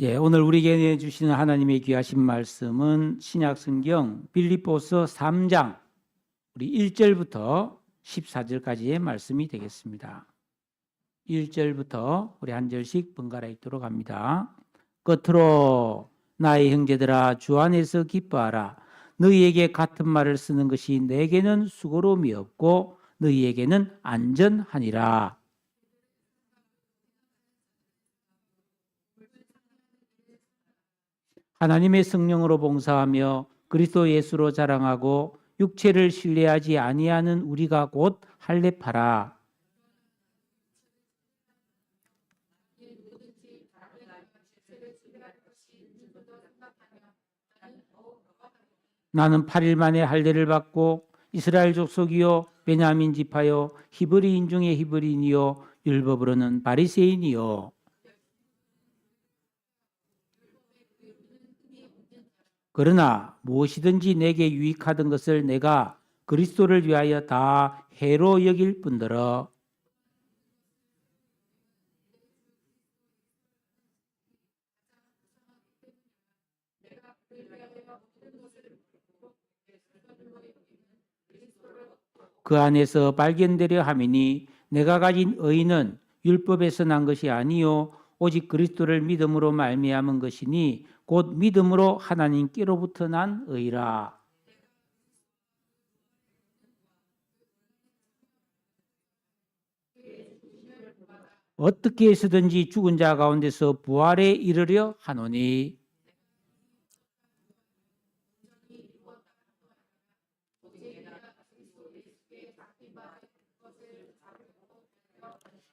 오늘 우리에게 내주시는 하나님의 귀하신 말씀은 신약성경 빌립보서 3장 우리 1절부터 14절까지의 말씀이 되겠습니다. 1절부터 우리 한 절씩 번갈아 읽도록 합니다. 끝으로 나의 형제들아 주 안에서 기뻐하라. 너희에게 같은 말을 쓰는 것이 내게는 수고로움이 없고 너희에게는 안전하니라. 하나님의 성령으로 봉사하며 그리스도 예수로 자랑하고 육체를 신뢰하지 아니하는 우리가 곧 할례파라. 나는 8일 만에 할례를 받고 이스라엘 족속이요 베냐민 지파요 히브리인 중에 히브리인이요 율법으로는 바리새인이요. 그러나 무엇이든지 내게 유익하던 것을 내가 그리스도를 위하여 다 해로 여길 뿐더러 그 안에서 발견되려 함이니 내가 가진 의는 율법에서 난 것이 아니요 오직 그리스도를 믿음으로 말미암은 것이니 곧 믿음으로 하나님께로부터 난 의라. 어떻게 해서든지 죽은 자 가운데서 부활에 이르려 하노니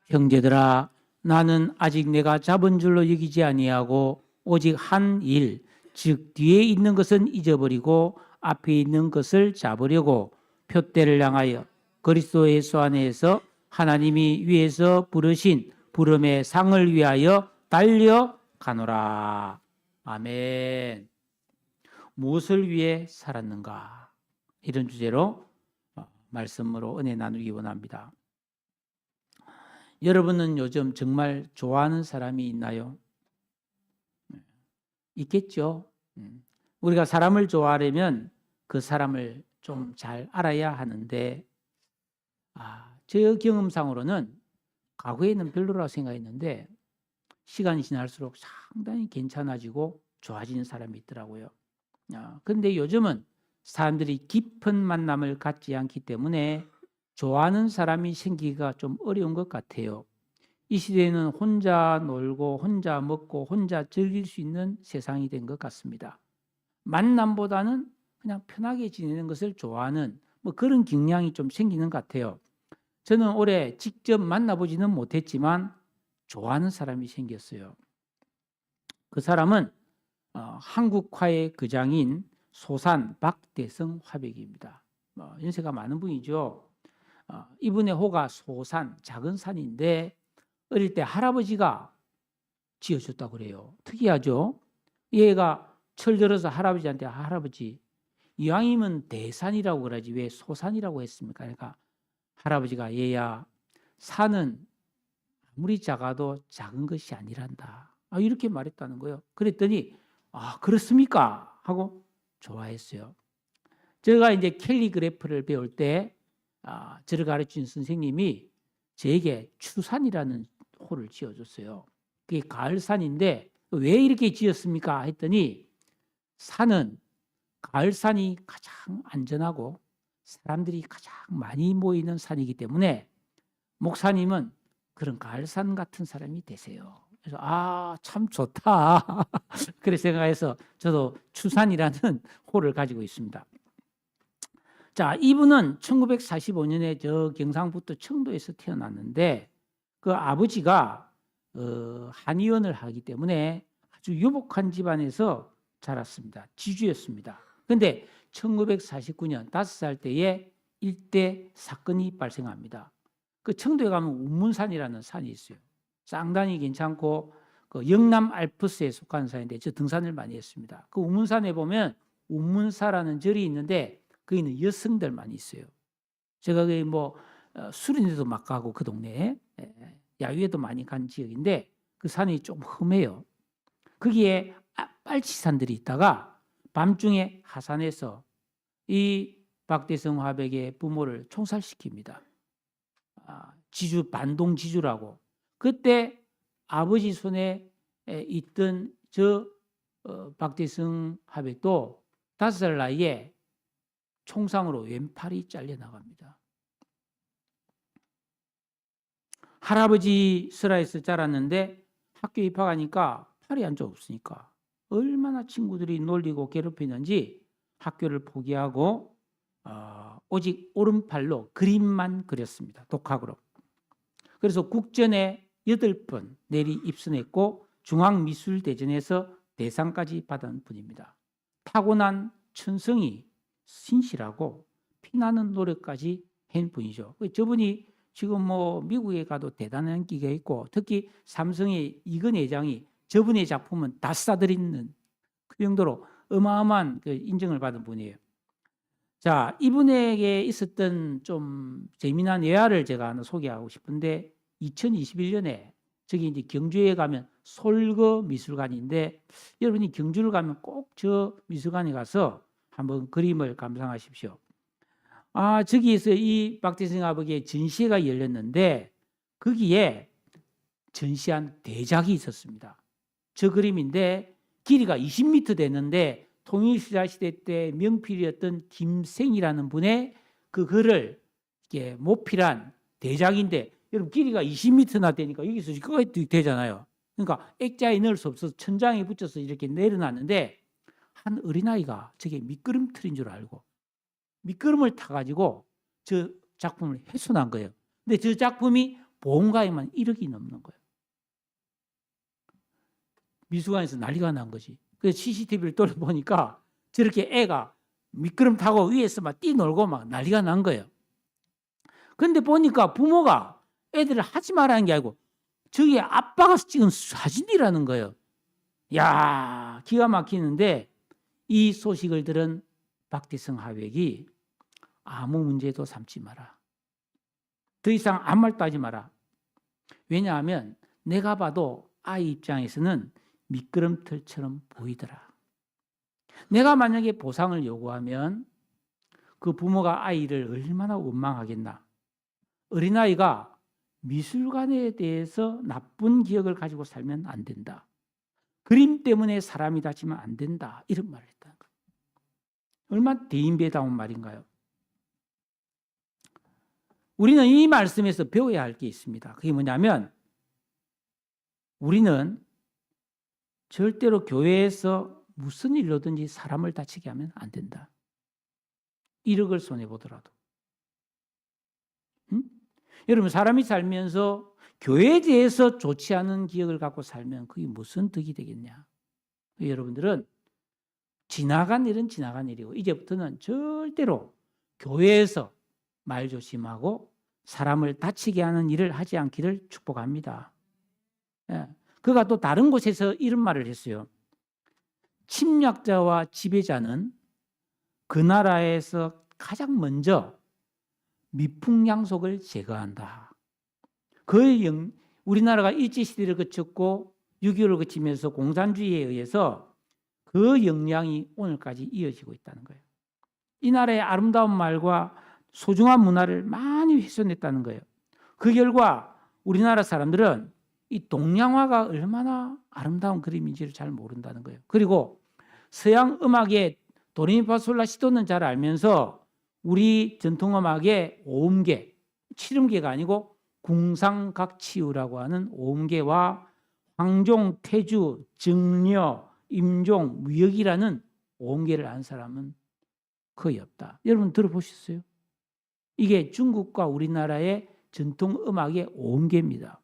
형제들아 나는 아직 내가 잡은 줄로 여기지 아니하고 오직 한 일, 즉 뒤에 있는 것은 잊어버리고 앞에 있는 것을 잡으려고 표대를 향하여 그리스도 예수 안에서 하나님이 위에서 부르신 부름의 상을 위하여 달려가노라. 아멘. 무엇을 위해 살았는가? 이런 주제로 말씀으로 은혜 나누기 원합니다. 여러분은 요즘 정말 좋아하는 사람이 있나요? 있겠죠. 우리가 사람을 좋아하려면 그 사람을 좀 잘 알아야 하는데 제 경험상으로는 과거에는 별로라고 생각했는데 시간이 지날수록 상당히 괜찮아지고 좋아지는 사람이 있더라고요. 그런데 요즘은 사람들이 깊은 만남을 갖지 않기 때문에 좋아하는 사람이 생기기가 좀 어려운 것 같아요. 이 시대에는 혼자 놀고 혼자 먹고 혼자 즐길 수 있는 세상이 된 것 같습니다. 만남보다는 그냥 편하게 지내는 것을 좋아하는 그런 경향이 좀 생기는 것 같아요. 저는 올해 직접 만나보지는 못했지만 좋아하는 사람이 생겼어요. 그 사람은 한국화의 거장인 소산 박대성 화백입니다. 연세가 많은 분이죠. 이분의 호가 소산, 작은 산인데 어릴 때 할아버지가 지어줬다고 그래요. 특이하죠. 얘가 철들어서 할아버지한테 할아버지 이왕이면 대산이라고 그러지 왜 소산이라고 했습니까? 그러니까 할아버지가 얘야 산은 아무리 작아도 작은 것이 아니란다. 이렇게 말했다는 거예요. 그랬더니 그렇습니까? 하고 좋아했어요. 제가 이제 캘리그래프를 배울 때 저를 가르친 선생님이 저에게 추산이라는 호를 지어줬어요. 그게 가을산인데 왜 이렇게 지었습니까? 했더니 산은 가을산이 가장 안전하고 사람들이 가장 많이 모이는 산이기 때문에 목사님은 그런 가을산 같은 사람이 되세요. 그래서 참 좋다. 그래 생각해서 저도 추산이라는 호를 가지고 있습니다. 자, 이분은 1945년에 저 경상북도 청도에서 태어났는데 그 아버지가 한의원을 하기 때문에 아주 유복한 집안에서 자랐습니다. 지주였습니다. 그런데 1949년 5살 때에 일대 사건이 발생합니다. 그 청도에 가면 운문산이라는 산이 있어요. 상당히 괜찮고 그 영남 알프스에 속한 산인데 저 등산을 많이 했습니다. 그 운문산에 보면 운문사라는 절이 있는데 거기는 여성들만 있어요. 제가 거기 수련회도 막 가고 그 동네에 야유회도 많이 간 지역인데 그 산이 좀 험해요. 거기에 빨치산들이 있다가 밤중에 하산해서 이 박대성 화백의 부모를 총살시킵니다. 지주 반동 지주라고. 그때 아버지 손에 있던 박대성 화백도 5살 나이에 총상으로 왼팔이 잘려나갑니다. 할아버지 슬하에서 자랐는데 학교 입학하니까 팔이 한 쪽 없으니까 얼마나 친구들이 놀리고 괴롭히는지 학교를 포기하고 오직 오른팔로 그림만 그렸습니다. 독학으로. 그래서 국전에 8번 내리 입선했고 중앙미술대전에서 대상까지 받은 분입니다. 타고난 천성이 신실하고 피나는 노력까지 한 분이죠. 저분이 지금 뭐 미국에 가도 대단한 인기가 있고 특히 삼성의 이근 회장이 저분의 작품은 다 싸들이는 그 정도로 어마어마한 그 인정을 받은 분이에요. 자, 이분에게 있었던 좀 재미난 예화를 제가 하나 소개하고 싶은데 2021년에 저기 이제 경주에 가면 솔거 미술관인데 여러분이 경주를 가면 꼭 저 미술관에 가서 한번 그림을 감상하십시오. 저기에서 이 박대성 아버지의 전시회가 열렸는데 거기에 전시한 대작이 있었습니다. 저 그림인데 길이가 20m 되는데 통일신라 때 명필이었던 김생이라는 분의 그 글을 이렇게 모필한 대작인데 여러분 길이가 20m나 되니까 여기서 끝까지 되잖아요. 그러니까 액자에 넣을 수 없어서 천장에 붙여서 이렇게 내려놨는데 한 어린아이가 저게 미끄럼틀인 줄 알고 미끄럼을 타가지고 저 작품을 훼손한 거예요. 근데 저 작품이 보험가액만 1억이 넘는 거예요. 미술관에서 난리가 난 거지. 그래서 CCTV를 돌려보니까 저렇게 애가 미끄럼 타고 위에서 막 뛰놀고 막 난리가 난 거예요. 근데 보니까 부모가 애들을 하지 말라는 게 아니고 저게 아빠가 찍은 사진이라는 거예요. 야, 기가 막히는데 이 소식을 들은 박대성 화백이 아무 문제도 삼지 마라. 더 이상 아무 말도 하지 마라. 왜냐하면 내가 봐도 아이 입장에서는 미끄럼틀처럼 보이더라. 내가 만약에 보상을 요구하면 그 부모가 아이를 얼마나 원망하겠나. 어린아이가 미술관에 대해서 나쁜 기억을 가지고 살면 안 된다. 그림 때문에 사람이 다치면 안 된다. 이런 말을 했다는 거예요. 얼마나 대인배다운 말인가요? 우리는 이 말씀에서 배워야 할 게 있습니다. 그게 뭐냐면 우리는 절대로 교회에서 무슨 일로든지 사람을 다치게 하면 안 된다. 1억을 손해보더라도. 여러분 사람이 살면서 교회에 대해서 좋지 않은 기억을 갖고 살면 그게 무슨 득이 되겠냐. 여러분들은 지나간 일은 지나간 일이고 이제부터는 절대로 교회에서 말 조심하고 사람을 다치게 하는 일을 하지 않기를 축복합니다. 예. 그가 또 다른 곳에서 이런 말을 했어요. 침략자와 지배자는 그 나라에서 가장 먼저 미풍양속을 제거한다. 우리나라가 일제시대를 거쳤고 6.25를 거치면서 공산주의에 의해서 그 영향이 오늘까지 이어지고 있다는 거예요. 이 나라의 아름다운 말과 소중한 문화를 많이 훼손했다는 거예요. 그 결과 우리나라 사람들은 이 동양화가 얼마나 아름다운 그림인지를 잘 모른다는 거예요. 그리고 서양 음악의 도레미파솔라시도는 잘 알면서 우리 전통음악의 오음계, 칠음계가 아니고 궁상각치유라고 하는 오음계와 황종, 태주, 정려, 임종, 무역이라는 오음계를 아는 사람은 거의 없다. 여러분 들어보셨어요? 이게 중국과 우리나라의 전통음악의 오음계입니다.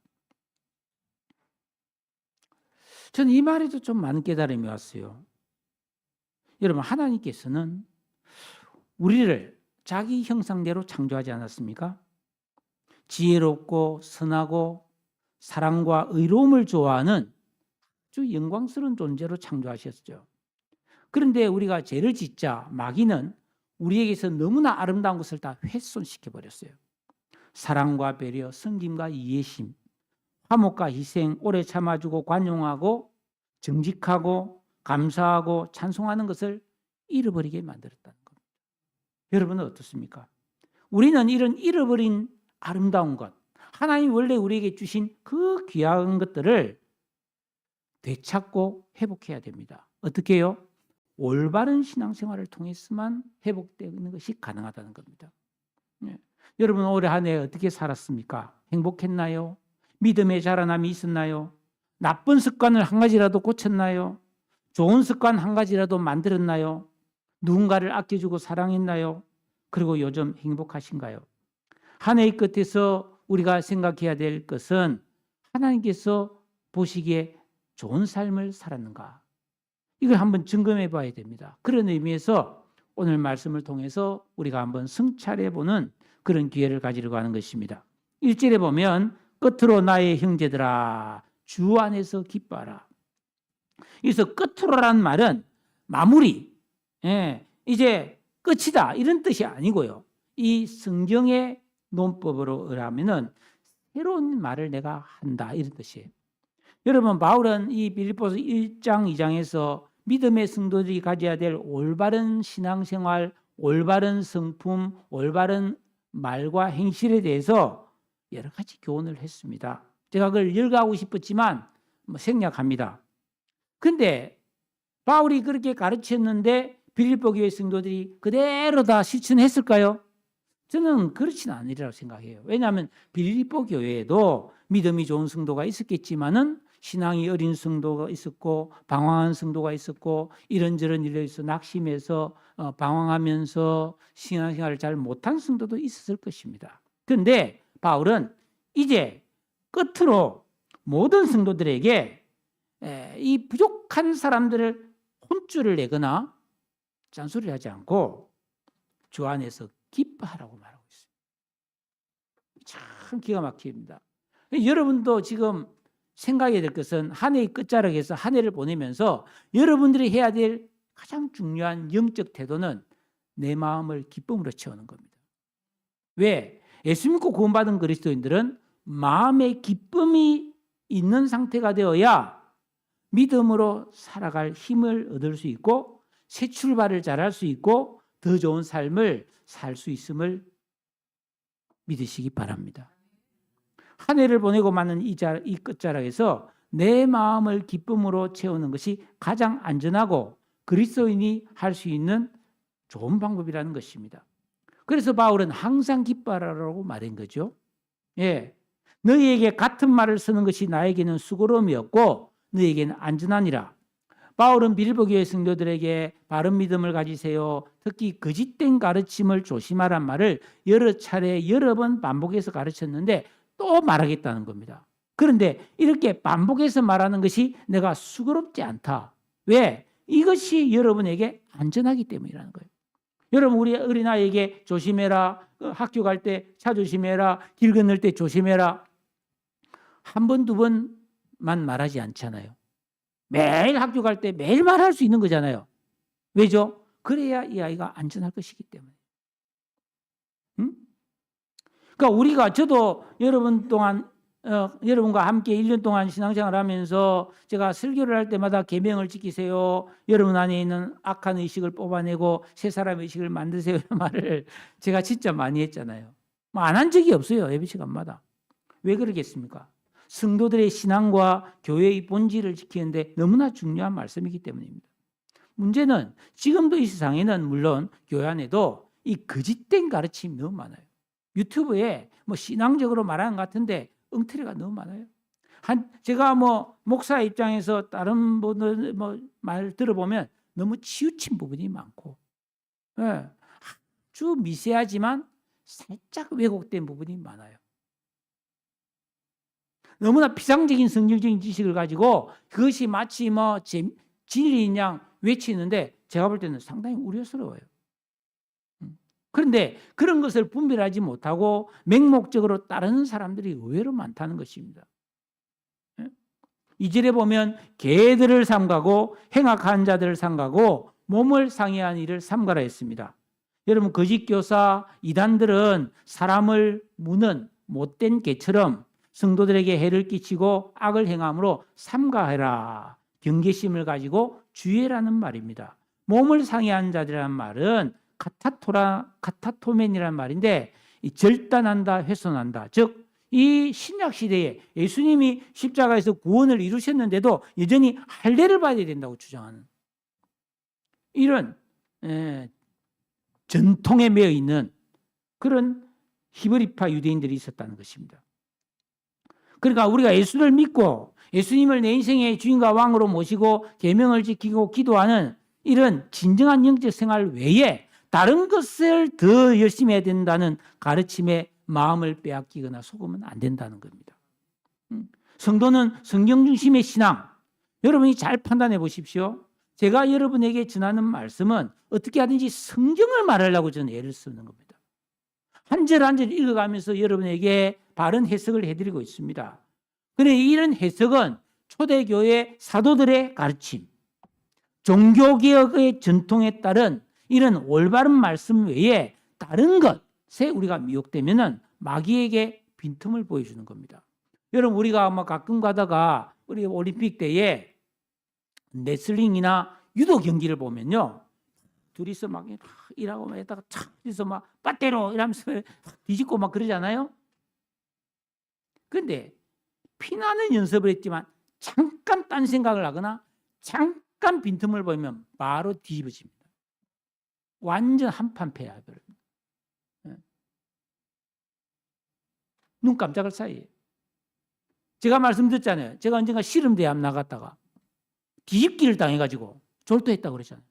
저는 이 말에도 좀 많은 깨달음이 왔어요. 여러분 하나님께서는 우리를 자기 형상대로 창조하지 않았습니까? 지혜롭고 선하고 사랑과 의로움을 좋아하는 아주 영광스러운 존재로 창조하셨죠. 그런데 우리가 죄를 짓자 마귀는 우리에게서 너무나 아름다운 것을 다 훼손시켜버렸어요. 사랑과 배려, 섬김과 이해심, 화목과 희생, 오래 참아주고 관용하고 정직하고 감사하고 찬송하는 것을 잃어버리게 만들었다는 겁니다. 여러분은 어떻습니까? 우리는 이런 잃어버린 아름다운 것, 하나님이 원래 우리에게 주신 그 귀한 것들을 되찾고 회복해야 됩니다. 어떻게 해요? 올바른 신앙생활을 통해서만 회복되는 것이 가능하다는 겁니다. 네. 여러분 올해 한 해 어떻게 살았습니까? 행복했나요? 믿음의 자라남이 있었나요? 나쁜 습관을 한 가지라도 고쳤나요? 좋은 습관 한 가지라도 만들었나요? 누군가를 아껴주고 사랑했나요? 그리고 요즘 행복하신가요? 한 해의 끝에서 우리가 생각해야 될 것은 하나님께서 보시기에 좋은 삶을 살았는가? 이걸 한번 점검해 봐야 됩니다. 그런 의미에서 오늘 말씀을 통해서 우리가 한번 성찰해 보는 그런 기회를 가지려고 하는 것입니다. 1절에 보면 끝으로 나의 형제들아 주 안에서 기뻐하라. 그래서 끝으로라는 말은 마무리, 이제 끝이다 이런 뜻이 아니고요. 이 성경의 논법으로 하면은 새로운 말을 내가 한다 이런 뜻이에요. 여러분 바울은 이 빌립보서 1장 2장에서 믿음의 성도들이 가져야 될 올바른 신앙생활, 올바른 성품, 올바른 말과 행실에 대해서 여러 가지 교훈을 했습니다. 제가 그걸 열거하고 싶었지만 생략합니다. 근데 바울이 그렇게 가르쳤는데 빌립보 교회 성도들이 그대로 다 실천했을까요? 저는 그렇지는 않으리라고 생각해요. 왜냐하면 빌립보 교회에도 믿음이 좋은 성도가 있었겠지만은 신앙이 어린 성도가 있었고 방황한 성도가 있었고 이런저런 일에서 낙심해서 방황하면서 신앙생활을 잘 못한 성도도 있었을 것입니다. 그런데 바울은 이제 끝으로 모든 성도들에게 이 부족한 사람들을 혼쭐을 내거나 짠소리를 하지 않고 주 안에서 기뻐하라고 말하고 있습니다. 참 기가 막힙니다. 여러분도 지금 생각해야 될 것은 한 해의 끝자락에서 한 해를 보내면서 여러분들이 해야 될 가장 중요한 영적 태도는 내 마음을 기쁨으로 채우는 겁니다. 왜? 예수 믿고 구원받은 그리스도인들은 마음의 기쁨이 있는 상태가 되어야 믿음으로 살아갈 힘을 얻을 수 있고 새 출발을 잘할 수 있고 더 좋은 삶을 살 수 있음을 믿으시기 바랍니다. 한 해를 보내고 마는 이 끝자락에서 내 마음을 기쁨으로 채우는 것이 가장 안전하고 그리스도인이 할 수 있는 좋은 방법이라는 것입니다. 그래서 바울은 항상 기뻐하라고 말한 거죠. 너희에게 같은 말을 쓰는 것이 나에게는 수고로움이었고 너희에게는 안전하니라. 바울은 빌립보 교회 성도들에게 바른 믿음을 가지세요. 특히 거짓된 가르침을 조심하란 말을 여러 차례 여러 번 반복해서 가르쳤는데 또 말하겠다는 겁니다. 그런데 이렇게 반복해서 말하는 것이 내가 수고롭지 않다. 왜? 이것이 여러분에게 안전하기 때문이라는 거예요. 여러분 우리 어린아이에게 조심해라. 학교 갈 때 차 조심해라. 길 건널 때 조심해라. 한 번, 두 번만 말하지 않잖아요. 매일 학교 갈 때 매일 말할 수 있는 거잖아요. 왜죠? 그래야 이 아이가 안전할 것이기 때문에. 그러니까 저도 여러분과 함께 1년 동안 신앙생활을 하면서 제가 설교를 할 때마다 계명을 지키세요. 여러분 안에 있는 악한 의식을 뽑아내고 새 사람의 의식을 만드세요. 이런 말을 제가 진짜 많이 했잖아요. 안 한 적이 없어요. 예배 시간마다. 왜 그러겠습니까? 성도들의 신앙과 교회의 본질을 지키는데 너무나 중요한 말씀이기 때문입니다. 문제는 지금도 이 세상에는 물론 교회 안에도 이 거짓된 가르침이 너무 많아요. 유튜브에 신앙적으로 말하는 것 같은데 엉터리가 너무 많아요. 제가 목사 입장에서 다른 분들 말 들어보면 너무 치우친 부분이 많고, 아주 미세하지만 살짝 왜곡된 부분이 많아요. 너무나 피상적인 성경적인 지식을 가지고 그것이 마치 진리인 양 외치는데 제가 볼 때는 상당히 우려스러워요. 그런데 그런 것을 분별하지 못하고 맹목적으로 따르는 사람들이 의외로 많다는 것입니다. 2절에 보면 개들을 삼가고 행악한 자들을 삼가고 몸을 상해한 일을 삼가라 했습니다. 여러분 거짓 교사 이단들은 사람을 무는 못된 개처럼 성도들에게 해를 끼치고 악을 행함으로 삼가해라. 경계심을 가지고 주의라는 말입니다. 몸을 상해한 자들이라는 말은 카타토멘이라는 말인데 절단한다, 훼손한다. 즉 이 신약 시대에 예수님이 십자가에서 구원을 이루셨는데도 여전히 할례를 받아야 된다고 주장하는 이런 전통에 매여 있는 그런 히브리파 유대인들이 있었다는 것입니다. 그러니까 우리가 예수를 믿고 예수님을 내 인생의 주인과 왕으로 모시고 계명을 지키고 기도하는 이런 진정한 영적 생활 외에 다른 것을 더 열심히 해야 된다는 가르침에 마음을 빼앗기거나 속으면 안 된다는 겁니다. 성도는 성경 중심의 신앙, 여러분이 잘 판단해 보십시오. 제가 여러분에게 전하는 말씀은 어떻게 하든지 성경을 말하려고 저는 애를 쓰는 겁니다. 한 절 한 절 읽어가면서 여러분에게 바른 해석을 해드리고 있습니다. 그런데 이런 해석은 초대교회 사도들의 가르침, 종교개혁의 전통에 따른 이런 올바른 말씀 외에 다른 것에 우리가 미혹되면 마귀에게 빈틈을 보여주는 겁니다. 여러분 우리가 아마 가끔 가다가 우리 올림픽 때에 레슬링이나 유도 경기를 보면요, 둘이서 막 일하고 막 했다가 착 해서 막 빠떼로 이러면서 뒤집고 막 그러잖아요. 그런데 피나는 연습을 했지만 잠깐 딴 생각을 하거나 잠깐 빈틈을 보이면 바로 뒤집어집니다. 완전 한판 패야 돼요. 눈 깜짝할 사이에. 제가 말씀드렸잖아요. 제가 언젠가 씨름대회 나갔다가 뒤집기를 당해가지고 졸도했다고 그랬잖아요.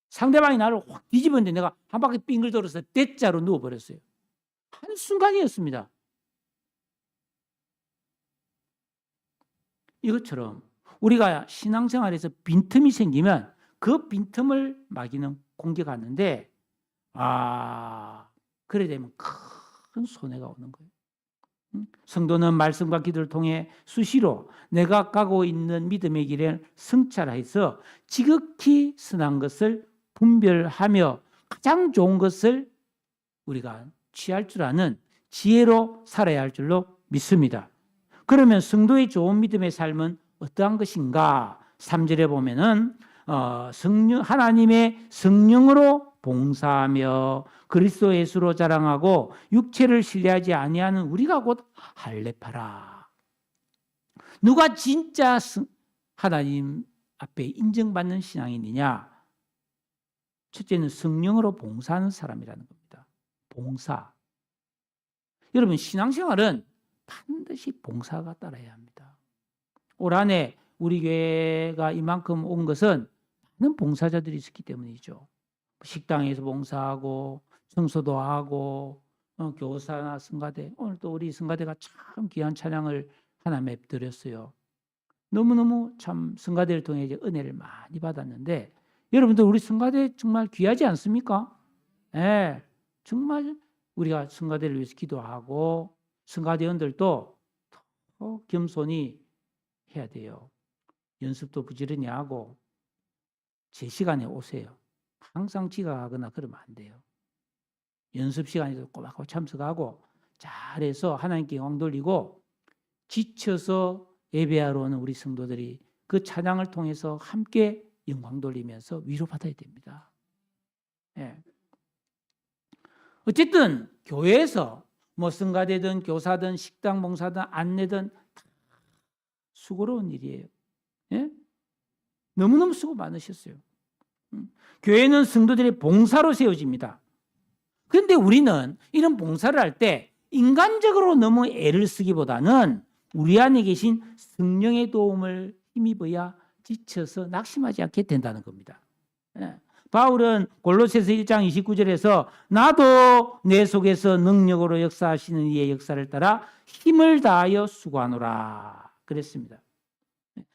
상대방이 나를 확 뒤집었는데 내가 한 바퀴 빙글 돌아서 대자로 누워버렸어요. 한순간이었습니다. 이것처럼 우리가 신앙생활에서 빈틈이 생기면 그 빈틈을 마귀는 공격하는데 그래 되면 큰 손해가 오는 거예요. 성도는 말씀과 기도를 통해 수시로 내가 가고 있는 믿음의 길을 성찰해서 지극히 선한 것을 분별하며 가장 좋은 것을 우리가 취할 줄 아는 지혜로 살아야 할 줄로 믿습니다. 그러면 성도의 좋은 믿음의 삶은 어떠한 것인가? 3절에 보면은 하나님의 성령으로 봉사하며 그리스도 예수로 자랑하고 육체를 신뢰하지 아니하는 우리가 곧 할례파라. 누가 진짜 하나님 앞에 인정받는 신앙인이냐? 첫째는 성령으로 봉사하는 사람이라는 겁니다. 봉사. 여러분 신앙생활은 반드시 봉사가 따라야 합니다. 올 한해 우리 교회가 이만큼 온 것은 많은 봉사자들이 있었기 때문이죠. 식당에서 봉사하고 청소도 하고 교사나 성가대, 오늘 또 우리 성가대가 참 귀한 찬양을 하나님께 드렸어요. 너무너무 참 성가대를 통해 이제 은혜를 많이 받았는데 여러분들 우리 성가대 정말 귀하지 않습니까? 네, 정말 우리가 성가대를 위해서 기도하고 성가대원들도 더 겸손히 해야 돼요. 연습도 부지런히 하고 제 시간에 오세요. 항상 지각하거나 그러면 안 돼요. 연습 시간에도 꼬박꼬박 참석하고 잘해서 하나님께 영광 돌리고 지쳐서 예배하러 오는 우리 성도들이 그 찬양을 통해서 함께 영광 돌리면서 위로받아야 됩니다. 예. 어쨌든 교회에서 뭐 성가대든 교사든 식당 봉사든 안내든 수고로운 일이에요. 예? 너무너무 수고 많으셨어요. 교회는 성도들의 봉사로 세워집니다. 그런데 우리는 이런 봉사를 할 때 인간적으로 너무 애를 쓰기보다는 우리 안에 계신 성령의 도움을 힘입어야 지쳐서 낙심하지 않게 된다는 겁니다. 예. 바울은 골로새서 1장 29절에서 나도 내 속에서 능력으로 역사하시는 이의 역사를 따라 힘을 다하여 수고하노라 그랬습니다.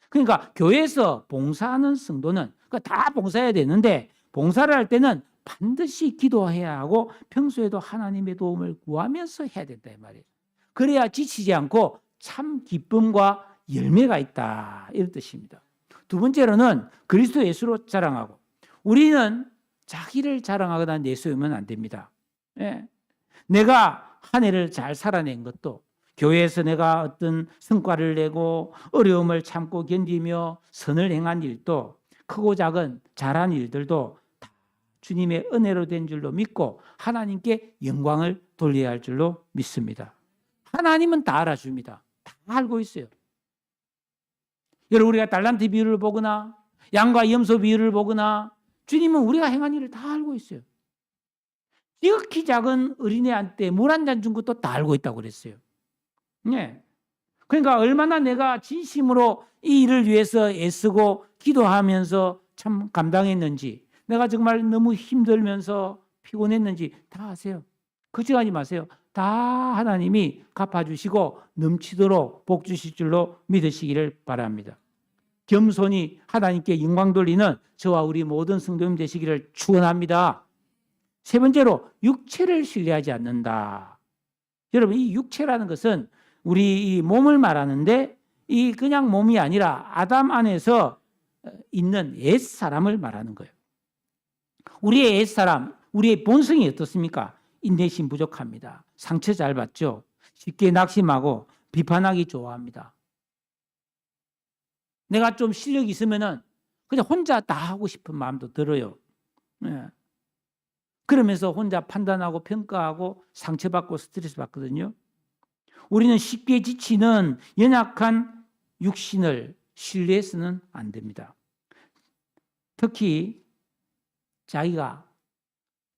그러니까 교회에서 봉사하는 성도는 다 봉사해야 되는데 봉사를 할 때는 반드시 기도해야 하고 평소에도 하나님의 도움을 구하면서 해야 된다 이 말이에요. 그래야 지치지 않고 참 기쁨과 열매가 있다 이런 뜻입니다. 두 번째로는 그리스도 예수로 자랑하고 우리는 자기를 자랑하거나 내세우면 안 됩니다. 예. 내가 한 해를 잘 살아낸 것도 교회에서 내가 어떤 성과를 내고 어려움을 참고 견디며 선을 행한 일도 크고 작은 잘한 일들도 다 주님의 은혜로 된 줄로 믿고 하나님께 영광을 돌려야 할 줄로 믿습니다. 하나님은 다 알아줍니다. 다 알고 있어요. 여러분, 우리가 달란트 비율을 보거나 양과 염소 비율을 보거나 주님은 우리가 행한 일을 다 알고 있어요. 지극히 작은 어린애한테 물 한 잔 준 것도 다 알고 있다고 그랬어요. 네. 그러니까 얼마나 내가 진심으로 이 일을 위해서 애쓰고 기도하면서 참 감당했는지, 내가 정말 너무 힘들면서 피곤했는지 다 아세요. 걱정하지 마세요. 다 하나님이 갚아주시고 넘치도록 복 주실 줄로 믿으시기를 바랍니다. 겸손히 하나님께 영광 돌리는 저와 우리 모든 성도님 되시기를 축원합니다. 세 번째로, 육체를 신뢰하지 않는다. 여러분, 이 육체라는 것은 우리 이 몸을 말하는데, 이 그냥 몸이 아니라 아담 안에서 있는 옛사람을 말하는 거예요. 우리의 옛사람, 우리의 본성이 어떻습니까? 인내심 부족합니다. 상처 잘 받죠. 쉽게 낙심하고 비판하기 좋아합니다. 내가 좀 실력이 있으면은 그냥 혼자 다 하고 싶은 마음도 들어요. 네. 그러면서 혼자 판단하고 평가하고 상처받고 스트레스 받거든요. 우리는 쉽게 지치는 연약한 육신을 신뢰해서는 안 됩니다. 특히 자기가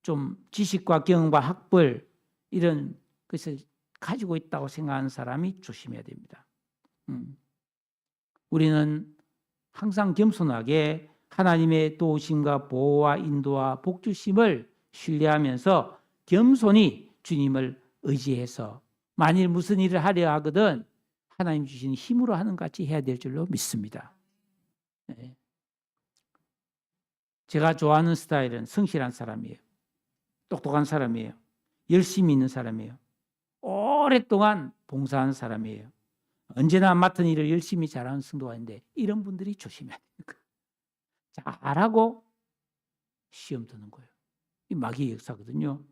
좀 지식과 경험과 학벌 이런 것을 가지고 있다고 생각하는 사람이 조심해야 됩니다. 우리는 항상 겸손하게 하나님의 도우심과 보호와 인도와 복주심을 신뢰하면서 겸손히 주님을 의지해서 만일 무슨 일을 하려 하거든 하나님 주신 힘으로 하는 것 같이 해야 될 줄로 믿습니다. 네. 제가 좋아하는 스타일은 성실한 사람이에요. 똑똑한 사람이에요. 열심히 있는 사람이에요. 오랫동안 봉사하는 사람이에요. 언제나 맡은 일을 열심히 잘하는 성도가 있는데 이런 분들이 조심해야 됩니다. 잘하고 시험 드는 거예요. 이 마귀의 역사거든요.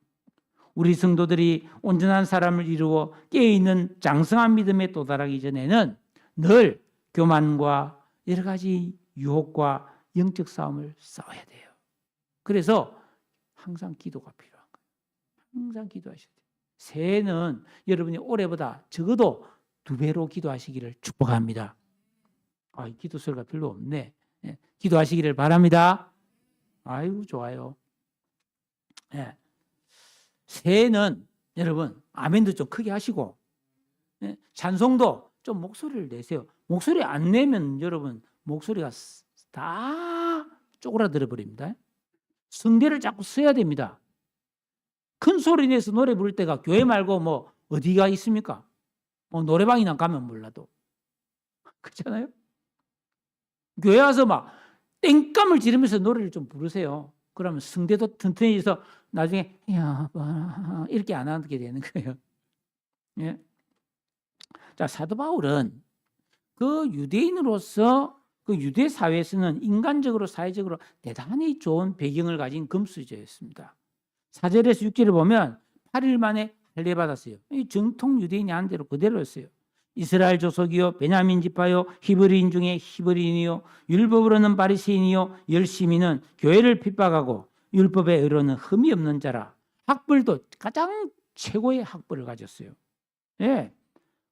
우리 성도들이 온전한 사람을 이루어 깨어있는 장성한 믿음에 도달하기 전에는 늘 교만과 여러 가지 유혹과 영적 싸움을 싸워야 돼요. 그래서 항상 기도가 필요한 거예요. 항상 기도하셔야 돼요. 새해는 여러분이 올해보다 적어도 2배로 기도하시기를 축복합니다. 기도 소리가 별로 없네. 네, 기도하시기를 바랍니다. 아이고 좋아요. 네. 새해는 여러분 아멘도 좀 크게 하시고, 네, 찬송도 좀 목소리를 내세요. 목소리 안 내면 여러분 목소리가 다 쪼그라들어 버립니다. 성대를 자꾸 써야 됩니다. 큰 소리 내서 노래 부를 때가 교회 말고 뭐 어디가 있습니까? 노래방이나 가면 몰라도 그렇잖아요. 교회 와서 막 땡감을 지르면서 노래를 좀 부르세요. 그러면 성대도 튼튼해져서 나중에 이렇게 안 하게 되는 거예요. 예. 자, 사도 바울은 그 유대인으로서 그 유대 사회에서는 인간적으로 사회적으로 대단히 좋은 배경을 가진 금수저였습니다. 4절에서 6절을 보면 8일 만에 할례 받았어요. 이 정통 유대인이 한 대로 그대로였어요. 이스라엘 조속이요 베냐민 지파요 히브리인 중에 히브리인이요 율법으로는 바리새인이요 열심히는 교회를 핍박하고 율법에 의로는 흠이 없는 자라. 학벌도 가장 최고의 학벌을 가졌어요. 예.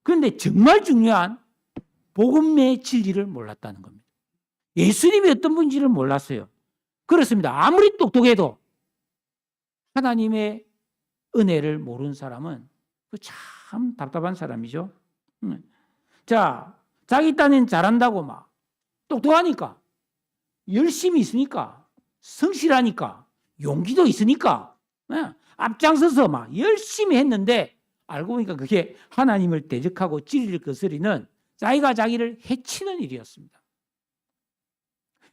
그런데 정말 중요한 복음의 진리를 몰랐다는 겁니다. 예수님이 어떤 분인지를 몰랐어요. 그렇습니다. 아무리 똑똑해도 하나님의 은혜를 모르는 사람은 참 답답한 사람이죠. 자, 자기 딴엔 잘한다고 막 똑똑하니까 열심히 있으니까 성실하니까 용기도 있으니까 앞장서서 막 열심히 했는데 알고 보니까 그게 하나님을 대적하고 진리를 거스리는 자기가 자기를 해치는 일이었습니다.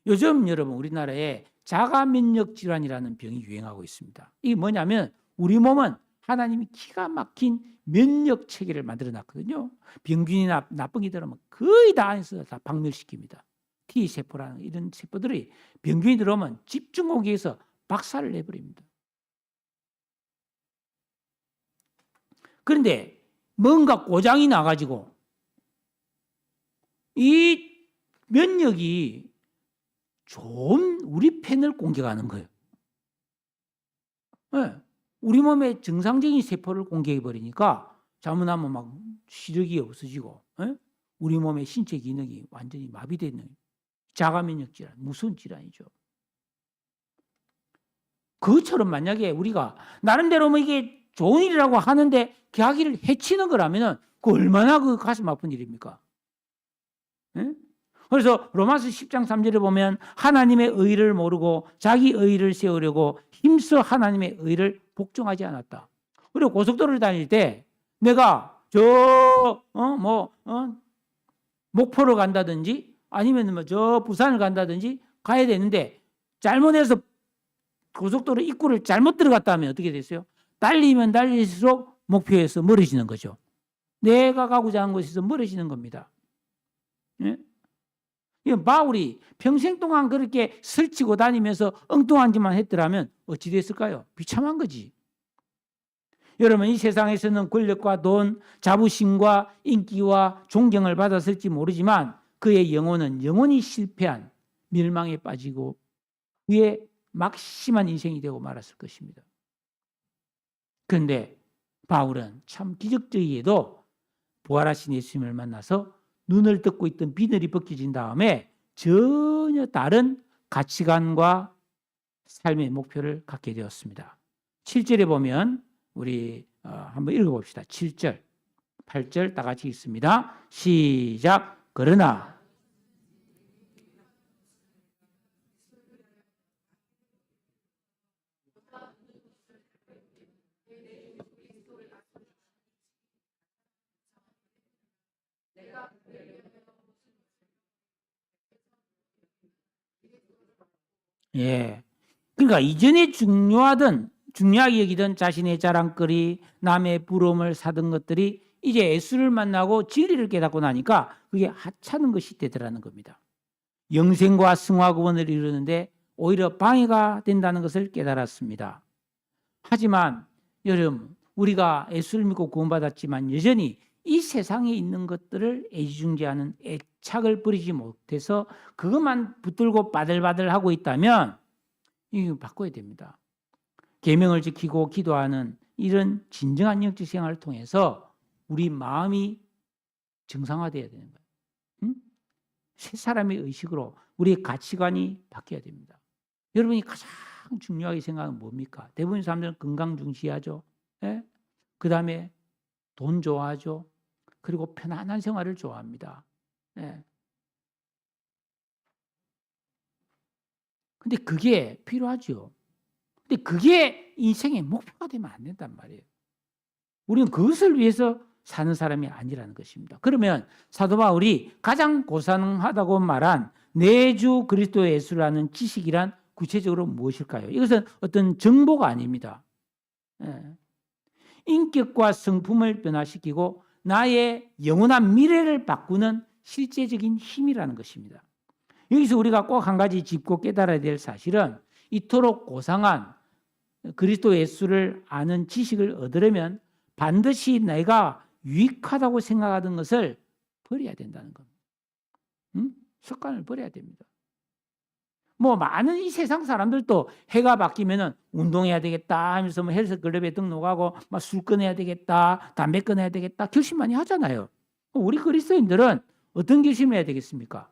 요즘 여러분 우리나라에 자가면역 질환이라는 병이 유행하고 있습니다. 이게 뭐냐면 우리 몸은 하나님이 기가 막힌 면역 체계를 만들어 놨거든요. 병균이나 나쁜 게 들어오면 거의 다 안에서 다 박멸시킵니다. T세포라는 이런 세포들이 병균이 들어오면 집중 공격해서 박살을 내버립니다. 그런데 뭔가 고장이 나가지고 이 면역이 좋은 우리 팬을 공격하는 거예요. 네. 우리 몸의 정상적인 세포를 공격해버리니까 잘못하면 막 시력이 없어지고, 네? 우리 몸의 신체 기능이 완전히 마비되는 자가면역 질환, 무서운 질환이죠. 그것처럼 만약에 우리가 나름대로 뭐 이게 좋은 일이라고 하는데 자기를 해치는 거라면은 그 얼마나 그 가슴 아픈 일입니까? 네? 그래서 로마서 10장 3절에 보면 하나님의 의를 모르고 자기 의를 세우려고 힘써 하나님의 의를 복종하지 않았다. 그리고 고속도로를 다닐 때 내가 목포를 간다든지 아니면 뭐 저 부산을 간다든지 가야 되는데 잘못해서 고속도로 입구를 잘못 들어갔다 하면 어떻게 됐어요? 달리면 달릴수록 목표에서 멀어지는 거죠. 내가 가고자 하는 곳에서 멀어지는 겁니다. 예? 바울이 평생 동안 그렇게 설치고 다니면서 엉뚱한 짓만 했더라면 어찌 됐을까요? 비참한 거지. 여러분, 이 세상에서는 권력과 돈, 자부심과 인기와 존경을 받았을지 모르지만 그의 영혼은 영원히 실패한 멸망에 빠지고 그의 막심한 인생이 되고 말았을 것입니다. 그런데 바울은 참 기적적이게도 부활하신 예수님을 만나서 눈을 떴고 있던 비늘이 벗겨진 다음에 전혀 다른 가치관과 삶의 목표를 갖게 되었습니다. 7절에 보면 우리 한번 읽어봅시다. 7절, 8절 다 같이 읽습니다. 시작. 그러나 예. 그러니까 이전에 중요하게 여기던 자신의 자랑거리, 남의 부러움을 사던 것들이 이제 예수를 만나고 진리를 깨닫고 나니까 그게 하찮은 것이 되더라는 겁니다. 영생과 승화 구원을 이루는데 오히려 방해가 된다는 것을 깨달았습니다. 하지만 여러분, 우리가 예수를 믿고 구원받았지만 여전히 이 세상에 있는 것들을 애지중지하는 애착을 버리지 못해서 그것만 붙들고 바들바들하고 있다면 이거 바꿔야 됩니다. 계명을 지키고 기도하는 이런 진정한 영적 생활을 통해서 우리 마음이 정상화되어야 되는 거예요. 응? 새 사람의 의식으로 우리의 가치관이 바뀌어야 됩니다. 여러분이 가장 중요하게 생각하는 뭡니까? 대부분 사람들은 건강 중시하죠. 예? 그 다음에 돈 좋아하죠. 그리고 편안한 생활을 좋아합니다. 예. 근데 그게 필요하죠. 근데 그게 인생의 목표가 되면 안 된단 말이에요. 우리는 그것을 위해서 사는 사람이 아니라는 것입니다. 그러면 사도 바울이 가장 고상하다고 말한 내주 그리스도 예수라는 지식이란 구체적으로 무엇일까요? 이것은 어떤 정보가 아닙니다. 예. 인격과 성품을 변화시키고 나의 영원한 미래를 바꾸는 실제적인 힘이라는 것입니다. 여기서 우리가 꼭 한 가지 짚고 깨달아야 될 사실은 이토록 고상한 그리스도 예수를 아는 지식을 얻으려면 반드시 내가 유익하다고 생각하던 것을 버려야 된다는 겁니다. 응? 습관을 버려야 됩니다. 많은 이 세상 사람들도 해가 바뀌면은 운동해야 되겠다 하면서 헬스클럽에 등록하고 술 끊어야 되겠다, 담배 끊어야 되겠다 결심 많이 하잖아요. 우리 그리스도인들은 어떤 결심을 해야 되겠습니까?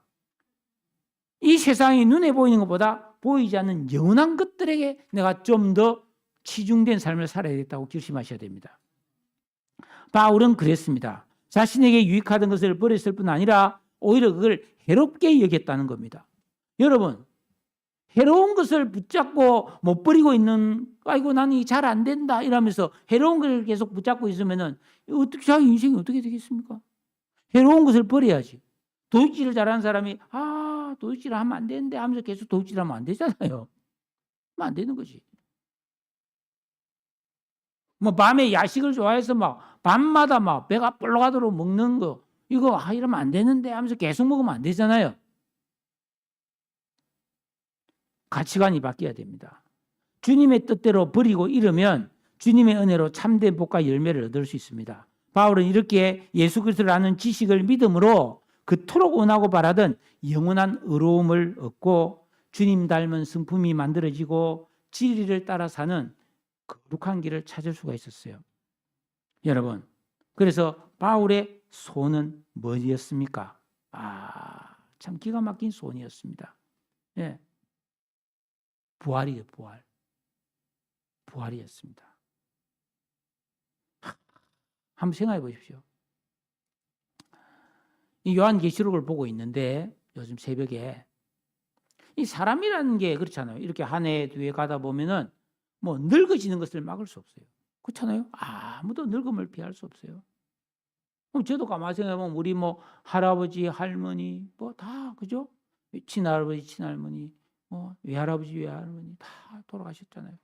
이 세상이 눈에 보이는 것보다 보이지 않는 영원한 것들에게 내가 좀 더 치중된 삶을 살아야겠다고 결심하셔야 됩니다. 바울은 그랬습니다. 자신에게 유익하던 것을 버렸을 뿐 아니라 오히려 그걸 해롭게 여겼다는 겁니다. 여러분, 해로운 것을 붙잡고 못 버리고 있는, 아이고 나는 이게 잘 안 된다 이러면서 해로운 걸 계속 붙잡고 있으면은 어떻게 자기 인생이 어떻게 되겠습니까? 해로운 것을 버려야지. 도둑질을 잘하는 사람이 도둑질을 하면 안 되는데 하면서 계속 도둑질하면 안 되잖아요. 하면 안 되는 거지. 밤에 야식을 좋아해서 밤마다 배가 볼록하도록 먹는 거 이거 이러면 안 되는데 하면서 계속 먹으면 안 되잖아요. 가치관이 바뀌어야 됩니다. 주님의 뜻대로 버리고 이러면 주님의 은혜로 참된 복과 열매를 얻을 수 있습니다. 바울은 이렇게 예수 그리스도를 아는 지식을 믿음으로 그토록 원하고 바라던 영원한 의로움을 얻고 주님 닮은 성품이 만들어지고 진리를 따라 사는 거룩한 길을 찾을 수가 있었어요. 여러분, 그래서 바울의 소원은 뭐였습니까? 참 기가 막힌 소원이었습니다. 예. 부활이에요, 부활. 부활이었습니다. 한번 생각해 보십시오. 이 요한계시록을 보고 있는데 요즘 새벽에 이 사람이라는 게 그렇잖아요. 이렇게 한 해, 두 해 가다 보면은 뭐 늙어지는 것을 막을 수 없어요. 그렇잖아요. 아무도 늙음을 피할 수 없어요. 저도 가만히 생각해보면 우리 뭐 할아버지, 할머니 뭐 다 그죠? 친할아버지, 친할머니, 뭐 외할아버지, 외할머니 다 돌아가셨잖아요.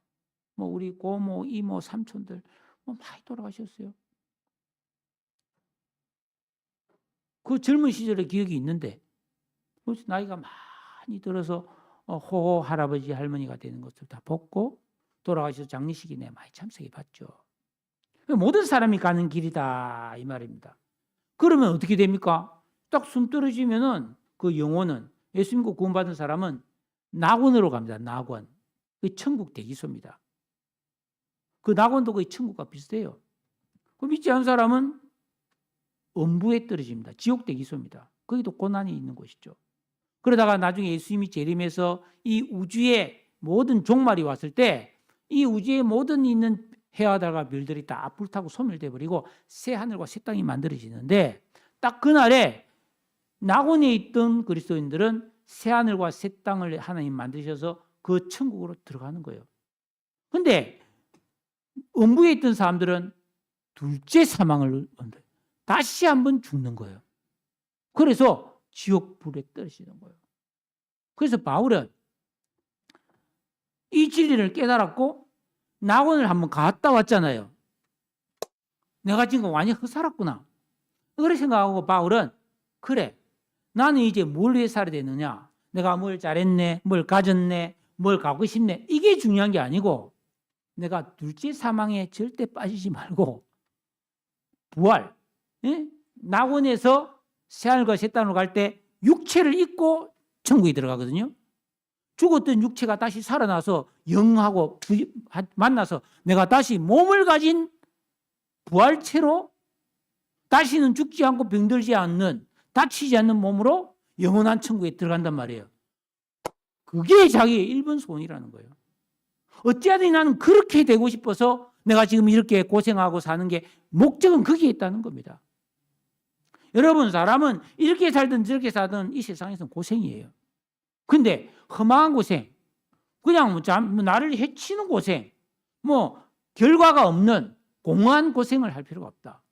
뭐 우리 고모, 이모, 삼촌들 뭐 많이 돌아가셨어요. 그 젊은 시절의 기억이 있는데 나이가 많이 들어서 호호 할아버지, 할머니가 되는 것을 다 벗고 돌아가셔서 장례식에 많이 참석해 봤죠. 모든 사람이 가는 길이다 이 말입니다. 그러면 어떻게 됩니까? 딱 숨 떨어지면은 그 영혼은 예수 믿고 구원받은 사람은 낙원으로 갑니다. 낙원. 그 천국 대기소입니다. 그 낙원도 거의 천국과 비슷해요. 그 믿지 않은 사람은 음부에 떨어집니다. 지옥 대기소입니다. 거기도 고난이 있는 곳이죠. 그러다가 나중에 예수님이 재림해서 이 우주의 모든 종말이 왔을 때 이 우주의 모든 있는 해와 달과 별들이 다 불타고 소멸돼 버리고 새 하늘과 새 땅이 만들어지는데 딱 그날에 낙원에 있던 그리스도인들은 새 하늘과 새 땅을 하나님 만드셔서 그 천국으로 들어가는 거예요. 근데 음부에 있던 사람들은 둘째 사망을 얻어요. 다시 한번 죽는 거예요. 그래서 지옥 불에 떨어지는 거예요. 그래서 바울은 이 진리를 깨달았고 낙원을 한번 갔다 왔잖아요. 내가 지금 완전히 헛살았구나. 그렇게 생각하고 바울은 그래, 나는 이제 뭘 위해 살아야 되느냐? 내가 뭘 잘했네, 뭘 가졌네, 뭘 갖고 싶네. 이게 중요한 게 아니고 내가 둘째 사망에 절대 빠지지 말고 부활, 낙원에서 새하늘과 새 땅으로 갈 때 육체를 잊고 천국에 들어가거든요. 죽었던 육체가 다시 살아나서 영하고 만나서 내가 다시 몸을 가진 부활체로 다시는 죽지 않고 병들지 않는 다치지 않는 몸으로 영원한 천국에 들어간단 말이에요. 그게 자기의 1번 소원이라는 거예요. 어찌하든 나는 그렇게 되고 싶어서 내가 지금 이렇게 고생하고 사는 게 목적은 거기에 있다는 겁니다. 여러분, 사람은 이렇게 살든 저렇게 살든 이 세상에서는 고생이에요. 근데 험한 고생, 그냥 나를 해치는 고생, 뭐 결과가 없는 공허한 고생을 할 필요가 없다.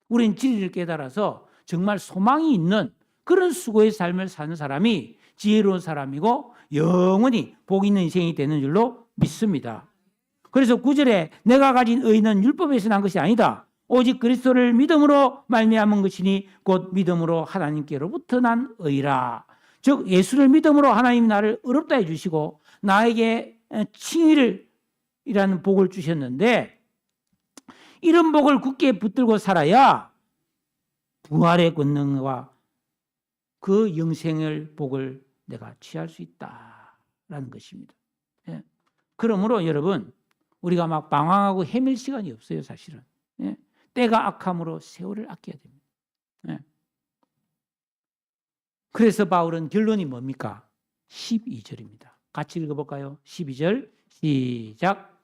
우리는 진리를 깨달아서 정말 소망이 있는 그런 수고의 삶을 사는 사람이 지혜로운 사람이고 영원히 복 있는 인생이 되는 줄로 믿습니다. 그래서 9절에 내가 가진 의는 율법에서 난 것이 아니다. 오직 그리스도를 믿음으로 말미암은 것이니 곧 믿음으로 하나님께로부터 난 의라. 즉 예수를 믿음으로 하나님이 나를 의롭다 해주시고 나에게 칭의를이라는 복을 주셨는데 이런 복을 굳게 붙들고 살아야 부활의 권능과 그 영생의 복을 내가 취할 수 있다라는 것입니다. 예. 그러므로 여러분 우리가 막 방황하고 헤맬 시간이 없어요. 사실은. 예. 때가 악함으로 세월을 아껴야 됩니다. 예. 그래서 바울은 결론이 뭡니까? 12절입니다. 같이 읽어볼까요? 12절 시작.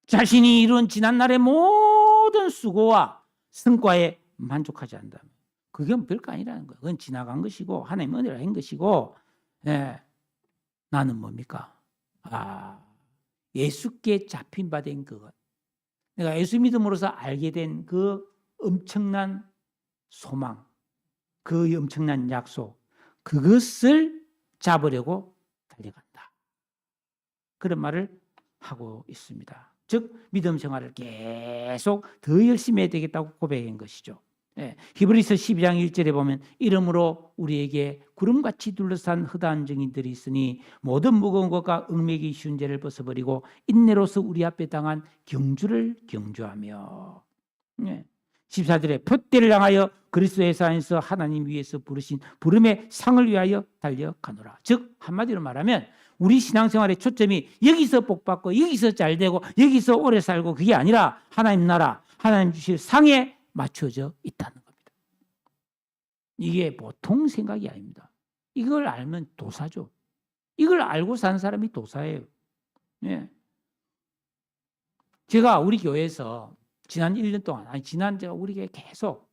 자신이 이룬 지난날의 모든 수고와 성과에 만족하지 않는다면 그건 별거 아니라는 거예요. 그건 지나간 것이고 하나님 은혜를 한 것이고 예. 나는 뭡니까? 예수께 잡힌 바 된 그것. 내가 예수 믿음으로서 알게 된 그 엄청난 소망, 그 엄청난 약속, 그것을 잡으려고 달려간다. 그런 말을 하고 있습니다. 즉 믿음 생활을 계속 더 열심히 해야 되겠다고 고백한 것이죠. 히브리서 12장 1절에 보면 이러므로 우리에게 구름같이 둘러싼 허다한 증인들이 있으니 모든 무거운 것과 얽매기 쉬운 죄를 벗어버리고 인내로서 우리 앞에 당한 경주를 경주하며 14절에 표대를 향하여 그리스도의 안에서 하나님 위에서 부르신 부름의 상을 위하여 달려가노라. 즉 한마디로 말하면 우리 신앙생활의 초점이 여기서 복받고 여기서 잘되고 여기서 오래 살고 그게 아니라 하나님 나라, 하나님 주실 상에 맞춰져 있다는 겁니다. 이게 보통 생각이 아닙니다. 이걸 알면 도사죠. 이걸 알고 사는 사람이 도사예요. 제가 우리 교회에서 지난 1년 동안, 지난 제가 우리 교회 계속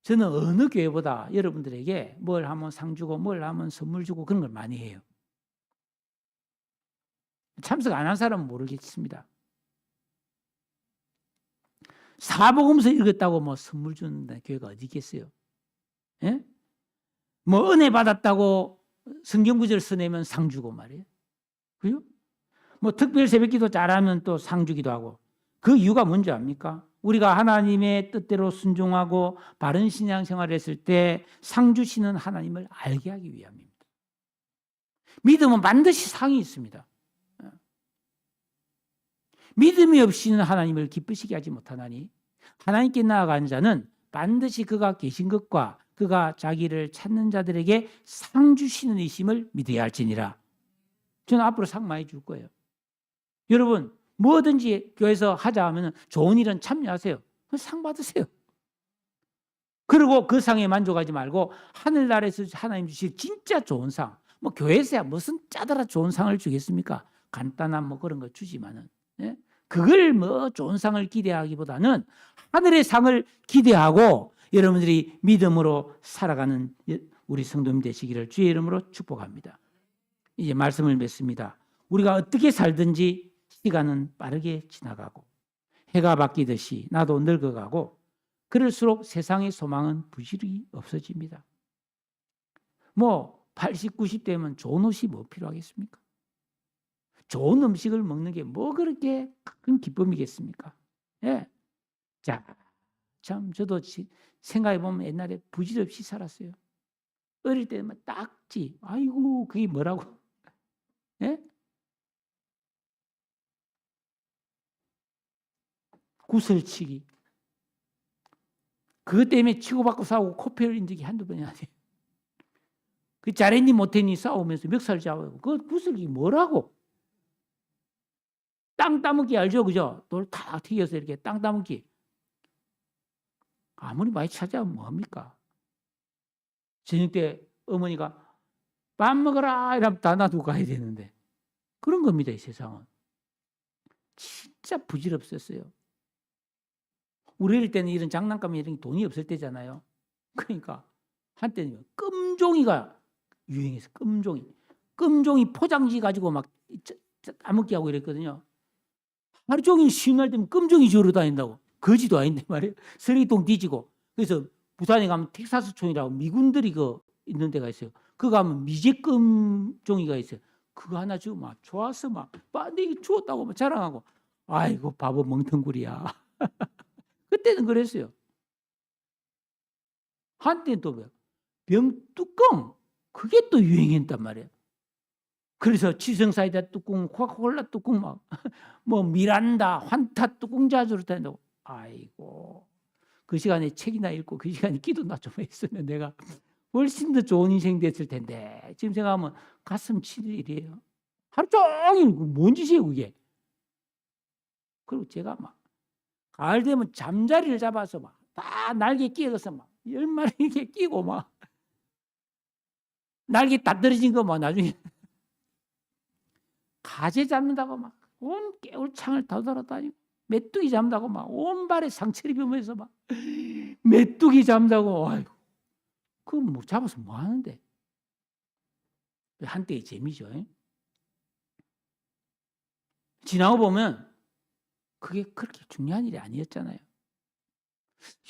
저는 어느 교회보다 여러분들에게 뭘 하면 상 주고 뭘 하면 선물 주고 그런 걸 많이 해요. 참석 안 한 사람은 모르겠습니다. 사복음서 읽었다고 뭐 선물 주는 교회가 어디 있겠어요? 예? 뭐 은혜 받았다고 성경 구절 써내면 상 주고 말이에요. 그죠? 뭐 특별 새벽기도 잘하면 또 상 주기도 하고. 그 이유가 뭔지 압니까? 우리가 하나님의 뜻대로 순종하고 바른 신앙생활을 했을 때 상 주시는 하나님을 알게 하기 위함입니다. 믿음은 반드시 상이 있습니다. 믿음이 없이는 하나님을 기쁘시게 하지 못하나니 하나님께 나아가는 자는 반드시 그가 계신 것과 그가 자기를 찾는 자들에게 상 주시는 이심을 믿어야 할지니라. 저는 앞으로 상 많이 줄 거예요. 여러분 뭐든지 교회에서 하자 하면 좋은 일은 참여하세요. 상 받으세요. 그리고 그 상에 만족하지 말고 하늘나라에서 하나님 주실 진짜 좋은 상. 뭐 교회에서야 무슨 짜더라 좋은 상을 주겠습니까? 간단한 뭐 그런 거 주지만은. 그걸 뭐 좋은 상을 기대하기보다는 하늘의 상을 기대하고 여러분들이 믿음으로 살아가는 우리 성도님 되시기를 주의 이름으로 축복합니다. 이제 말씀을 맺습니다. 우리가 어떻게 살든지 시간은 빠르게 지나가고 해가 바뀌듯이 나도 늙어가고 그럴수록 세상의 소망은 부지런히 없어집니다. 뭐 80, 90 되면 좋은 옷이 뭐 필요하겠습니까? 좋은 음식을 먹는 게 뭐 그렇게 큰 기쁨이겠습니까? 예. 자, 참 저도 생각해 보면 옛날에 부질없이 살았어요. 어릴 때만 딱지. 아이고 그게 뭐라고? 예? 구슬치기. 그것 때문에 치고받고 싸우고 코피 흘린 적이 한두 번이 아니에요. 그 잘했니 못했니 싸우면서 멱살 잡아요. 그 구슬이 뭐라고? 땅 따먹기 알죠? 그죠? 돌 탁 튀겨서 이렇게 땅 따먹기. 아무리 많이 찾아오면 뭐합니까? 저녁 때 어머니가 밥 먹어라 이러면 다 놔두고 가야 되는데 그런 겁니다. 이 세상은. 진짜 부질없었어요. 우리 어릴 때는 이런 장난감이 이런 돈이 없을 때잖아요. 그러니까 한때는 끔종이가 유행해서 끔종이 포장지 가지고 막 따먹기 하고 이랬거든요. 하루 종일 쉬는 날 되면 끔종이 주우러 다닌다고. 거지도 아닌데 말이에요. 쓰레기통 뒤지고. 그래서 부산에 가면 텍사스촌이라고 미군들이 그 있는 데가 있어요. 그거 가면 미제끔종이가 있어요. 그거 하나 주고 막 좋아서 막 내가 주웠다고 막 자랑하고. 아이고 바보 멍텅구리야. 그때는 그랬어요. 한때는 또 뭐야? 병뚜껑. 그게 또 유행했단 말이에요. 그래서 치성사이다 뚜껑, 코카콜라 뚜껑 막 뭐 미란다, 환타 뚜껑 자주로 다닌다고. 아이고 그 시간에 책이나 읽고 그 시간에 기도나 좀 했으면 내가 훨씬 더 좋은 인생 됐을 텐데 지금 생각하면 가슴 치는 일이에요. 하루 종일 뭔 짓이에요 그게. 그리고 제가 막 가을 되면 잠자리를 잡아서 막 다 날개 끼어서 막 10마리 이렇게 끼고 막 날개 다 떨어진 거 막 나중에 가재 잡는다고 막 온 깨울창을 다 돌아다니고 메뚜기 잡는다고 막 온 발에 상처 입으면서 막 메뚜기 잡는다고. 아이고 그거 뭐 잡아서 뭐 하는데. 한때의 재미죠. 지나고 보면 그게 그렇게 중요한 일이 아니었잖아요.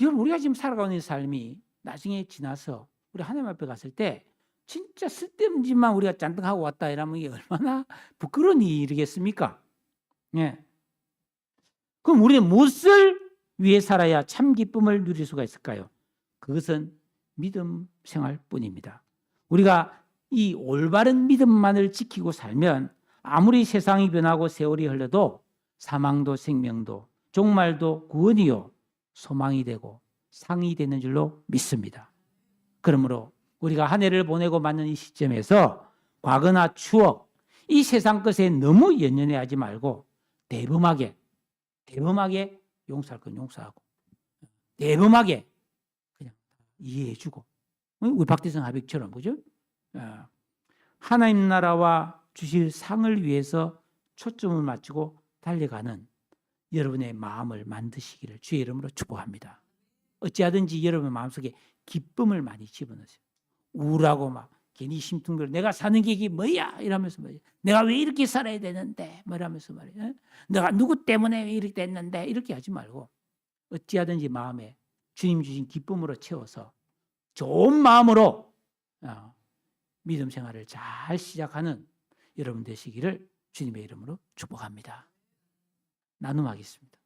여러분 우리가 지금 살아가는 삶이 나중에 지나서 우리 하나님 앞에 갔을 때 진짜 쓸데없는 짓만 우리가 잔뜩 하고 왔다 이러면 이게 얼마나 부끄러운 일이겠습니까? 예. 그럼 우리는 무엇을 위해 살아야 참 기쁨을 누릴 수가 있을까요? 그것은 믿음 생활뿐입니다. 우리가 이 올바른 믿음만을 지키고 살면 아무리 세상이 변하고 세월이 흘러도 사망도 생명도 종말도 구원이요 소망이 되고 상이 되는 줄로 믿습니다. 그러므로 우리가 한 해를 보내고 맞는 이 시점에서 과거나 추억, 이 세상 것에 너무 연연해하지 말고 대범하게 용서할 건 용서하고 대범하게 그냥 이해해주고 우리 박대성 하백처럼 그죠? 하나님 나라와 주실 상을 위해서 초점을 맞추고 달려가는 여러분의 마음을 만드시기를 주의 이름으로 축복합니다. 어찌하든지 여러분 마음속에 기쁨을 많이 집어넣으세요. 우울하고 막 괜히 심퉁거려 내가 사는 게 이게 뭐야 이러면서 말이야. 내가 왜 이렇게 살아야 되는데 이러면서 말이야. 내가 누구 때문에 왜 이렇게 됐는데 이렇게 하지 말고 어찌하든지 마음에 주님 주신 기쁨으로 채워서 좋은 마음으로 믿음 생활을 잘 시작하는 여러분 되시기를 주님의 이름으로 축복합니다. 나눔하겠습니다.